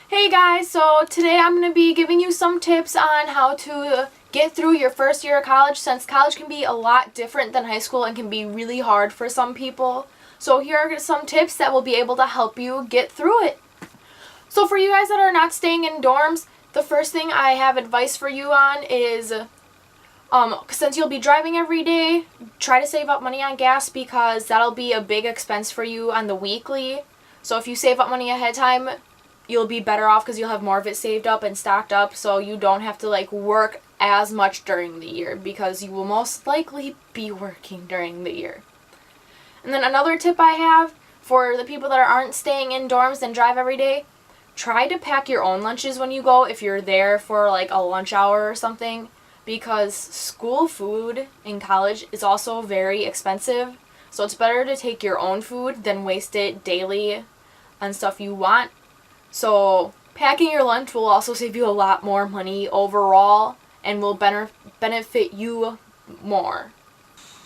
Hey guys, so today I'm going to be giving you some tips on how to get through your first year of college, since college can be a lot different than high school and can be really hard for some people. So here are some tips that will be able to help you get through it. So for you guys that are not staying in dorms, the first thing I have advice for you on is since you'll be driving every day, try to save up money on gas because that'll be a big expense for you on the weekly. So if you save up money ahead of time, you'll be better off because you'll have more of it saved up and stocked up, so you don't have to work as much during the year because you will most likely be working during the year. And then another tip I have for the people that aren't staying in dorms and drive every day, try to pack your own lunches when you go if you're there for a lunch hour or something, because school food in college is also very expensive. So it's better to take your own food than waste it daily on stuff you want. So packing your lunch will also save you a lot more money overall and will benefit you more.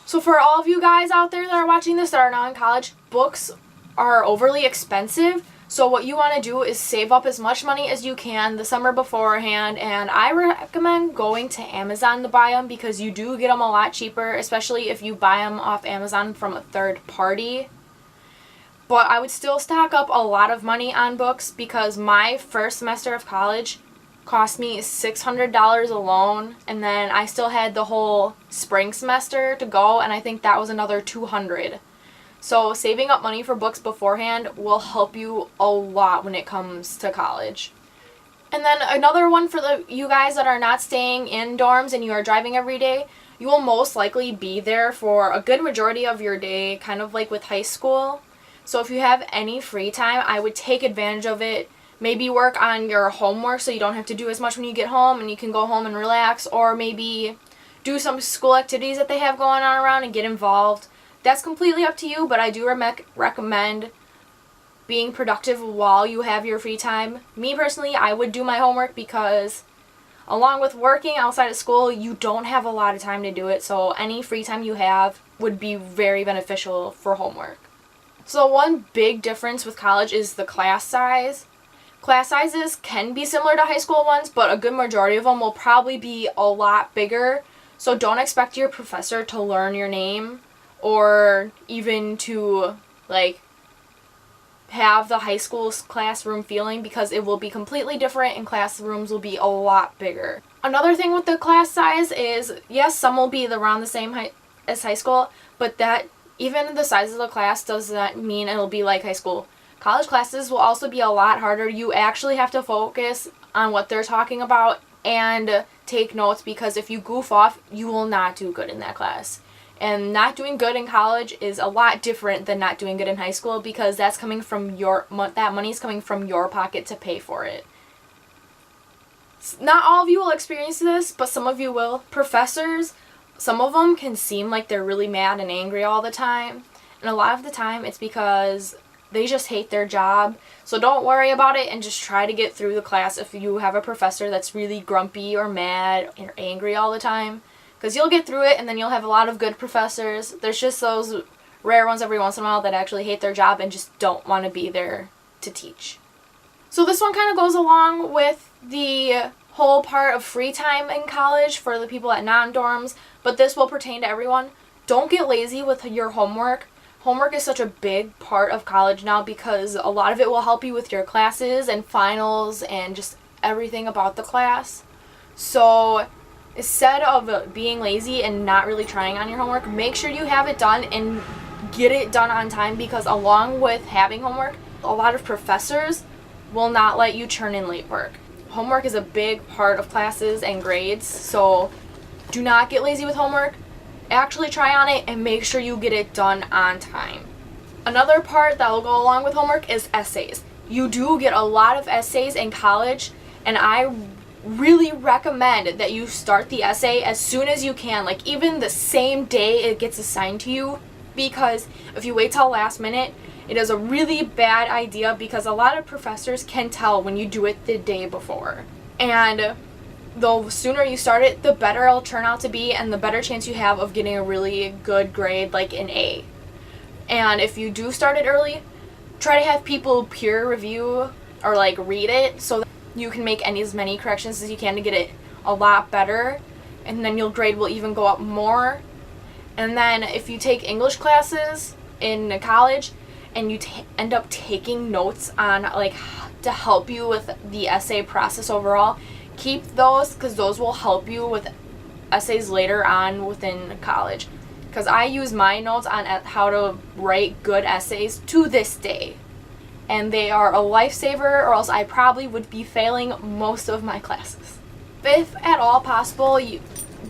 So for all of you guys out there that are watching this that are not in college, books are overly expensive. So what you want to do is save up as much money as you can the summer beforehand, and I recommend going to Amazon to buy them because you do get them a lot cheaper, especially if you buy them off Amazon from a third party. But I would still stock up a lot of money on books because my first semester of college cost me $600 alone, and then I still had the whole spring semester to go, and I think that was another $200. So saving up money for books beforehand will help you a lot when it comes to college. And then another one for you guys that are not staying in dorms and you are driving every day, you will most likely be there for a good majority of your day, kind of like with high school. So if you have any free time, I would take advantage of it. Maybe work on your homework so you don't have to do as much when you get home and you can go home and relax, or maybe do some school activities that they have going on around and get involved. That's completely up to you, but I do recommend being productive while you have your free time. Me personally, I would do my homework because along with working outside of school, you don't have a lot of time to do it, so any free time you have would be very beneficial for homework. So one big difference with college is the class size. Class sizes can be similar to high school ones, but a good majority of them will probably be a lot bigger. So don't expect your professor to learn your name or even to have the high school classroom feeling, because it will be completely different and classrooms will be a lot bigger. Another thing with the class size is, yes, some will be around the same height as high school, but that even the size of the class does not mean it'll be like high school. College classes will also be a lot harder. You actually have to focus on what they're talking about and take notes, because if you goof off, you will not do good in that class. And not doing good in college is a lot different than not doing good in high school, because that's coming from that money's coming from your pocket to pay for it. Not all of you will experience this, but some of you will. Professors, some of them can seem like they're really mad and angry all the time, and a lot of the time it's because they just hate their job. So don't worry about it and just try to get through the class if you have a professor that's really grumpy or mad or angry all the time, because you'll get through it and then you'll have a lot of good professors. There's just those rare ones every once in a while that actually hate their job and just don't want to be there to teach. So this one kind of goes along with the whole part of free time in college for the people at non-dorms, but this will pertain to everyone. Don't get lazy with your homework. Homework is such a big part of college now because a lot of it will help you with your classes and finals and just everything about the class. So instead of being lazy and not really trying on your homework, make sure you have it done and get it done on time, because along with having homework, a lot of professors will not let you turn in late work. Homework is a big part of classes and grades, so do not get lazy with homework. Actually try on it and make sure you get it done on time. Another part that will go along with homework is essays. You do get a lot of essays in college, and I really recommend that you start the essay as soon as you can, even the same day it gets assigned to you, because if you wait till last minute, it is a really bad idea, because a lot of professors can tell when you do it the day before. And the sooner you start it, the better it'll turn out to be, and the better chance you have of getting a really good grade, like an A. And if you do start it early, try to have people peer review or like read it so that you can make as many corrections as you can to get it a lot better, and then your grade will even go up more. And then if you take English classes in college and you end up taking notes on like to help you with the essay process overall, keep those, because those will help you with essays later on within college. Because I use my notes on how to write good essays to this day, and they are a lifesaver, or else I probably would be failing most of my classes. If at all possible, you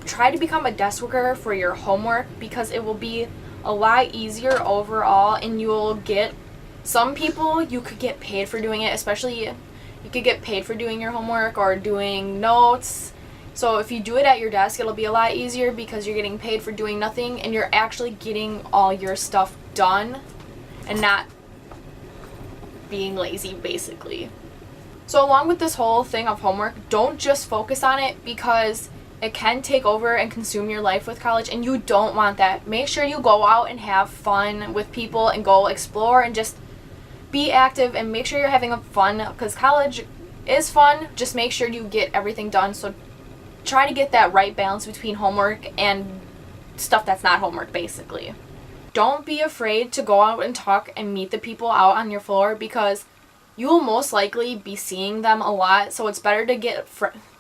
try to become a desk worker for your homework, because it will be a lot easier overall, and you'll get, some people you could get paid for doing it, especially you could get paid for doing your homework or doing notes. So if you do it at your desk, it'll be a lot easier because you're getting paid for doing nothing and you're actually getting all your stuff done and not being lazy, basically. So along with this whole thing of homework, don't just focus on it, because it can take over and consume your life with college, and you don't want that. Make sure you go out and have fun with people and go explore and just be active, and make sure you're having fun, because college is fun. Just make sure you get everything done. So try to get that right balance between homework and stuff that's not homework, basically. Don't be afraid to go out and talk and meet the people out on your floor, because you will most likely be seeing them a lot, so it's better to get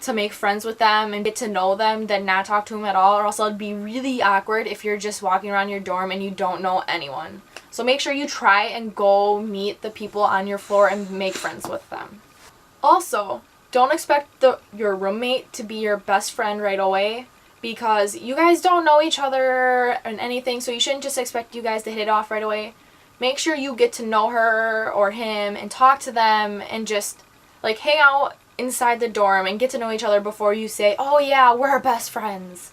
to make friends with them and get to know them than not talk to them at all, or else it'd be really awkward if you're just walking around your dorm and you don't know anyone. So make sure you try and go meet the people on your floor and make friends with them. Also, don't expect your roommate to be your best friend right away, because you guys don't know each other and anything, so you shouldn't just expect you guys to hit it off right away. Make sure you get to know her or him and talk to them and just like hang out inside the dorm and get to know each other before you say, oh yeah, we're best friends.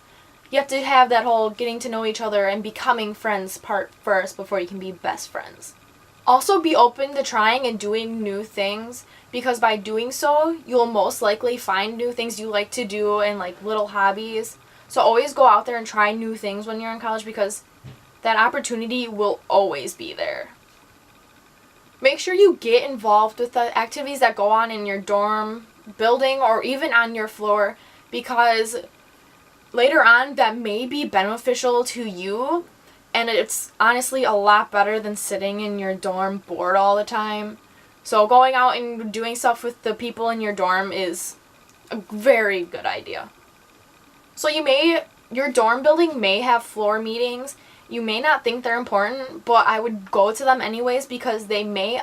You have to have that whole getting to know each other and becoming friends part first before you can be best friends. Also, be open to trying and doing new things, because by doing so, you'll most likely find new things you like to do and like little hobbies. So always go out there and try new things when you're in college, because that opportunity will always be there. Make sure you get involved with the activities that go on in your dorm building or even on your floor, because later on that may be beneficial to you, and it's honestly a lot better than sitting in your dorm bored all the time. So going out and doing stuff with the people in your dorm is a very good idea. So your dorm building may have floor meetings. You may not think they're important, but I would go to them anyways, because they may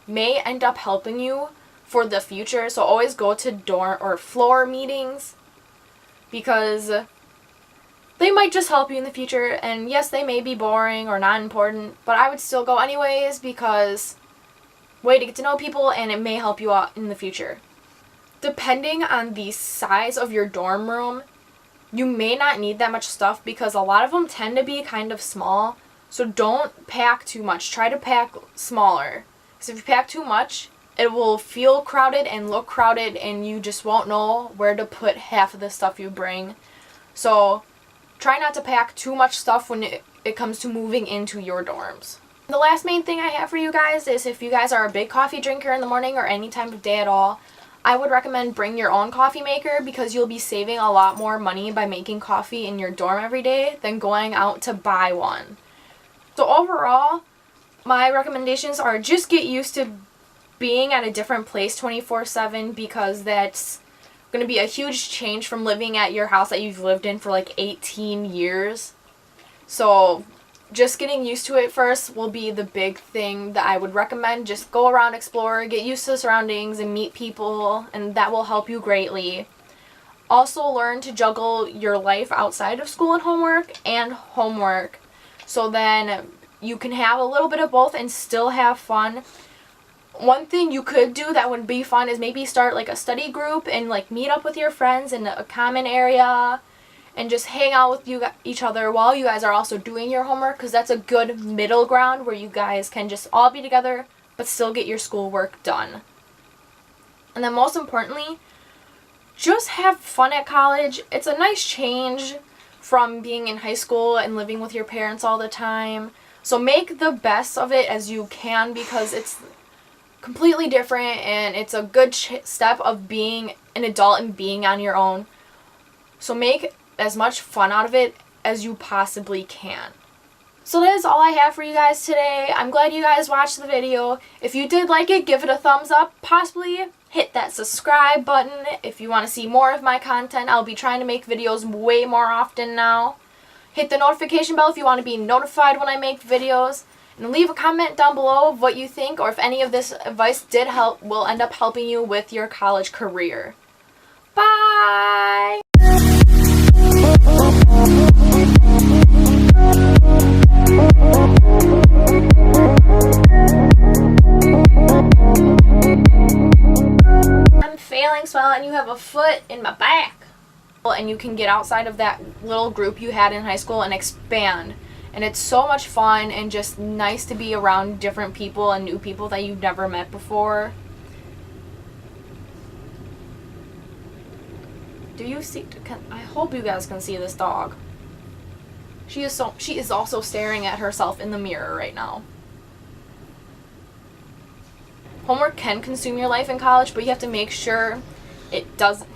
end up helping you for the future. So always go to dorm or floor meetings, because they might just help you in the future. And yes, they may be boring or not important, but I would still go anyways, because way to get to know people, and it may help you out in the future. Depending on the size of your dorm room, you may not need that much stuff, because a lot of them tend to be kind of small. So don't pack too much. Try to pack smaller. Because if you pack too much, it will feel crowded and look crowded, and you just won't know where to put half of the stuff you bring. So try not to pack too much stuff when it comes to moving into your dorms. The last main thing I have for you guys is, if you guys are a big coffee drinker in the morning or any time of day at all, I would recommend bring your own coffee maker, because you'll be saving a lot more money by making coffee in your dorm every day than going out to buy one. So overall, my recommendations are just get used to being at a different place 24/7, because that's going to be a huge change from living at your house that you've lived in for like 18 years. So just getting used to it first will be the big thing that I would recommend. Just go around, explore, get used to the surroundings, and meet people, and that will help you greatly. Also, learn to juggle your life outside of school and homework, so then you can have a little bit of both and still have fun. One thing you could do that would be fun is maybe start like a study group and like meet up with your friends in a common area and just hang out with each other while you guys are also doing your homework, because that's a good middle ground where you guys can just all be together but still get your schoolwork done. And then most importantly, just have fun at college. It's a nice change from being in high school and living with your parents all the time. So make the best of it as you can, because completely different, and it's a good step of being an adult and being on your own. So make as much fun out of it as you possibly can. So that is all I have for you guys today. I'm glad you guys watched the video. If you did like it, give it a thumbs up. Possibly hit that subscribe button if you want to see more of my content. I'll be trying to make videos way more often now. Hit the notification bell if you want to be notified when I make videos. And leave a comment down below of what you think, or if any of this advice will end up helping you with your college career. Bye! I'm failing swell and you have a foot in my back. And you can get outside of that little group you had in high school and expand. And it's so much fun and just nice to be around different people and new people that you've never met before. Do you see? I hope you guys can see this dog. She is also staring at herself in the mirror right now. Homework can consume your life in college, but you have to make sure it doesn't.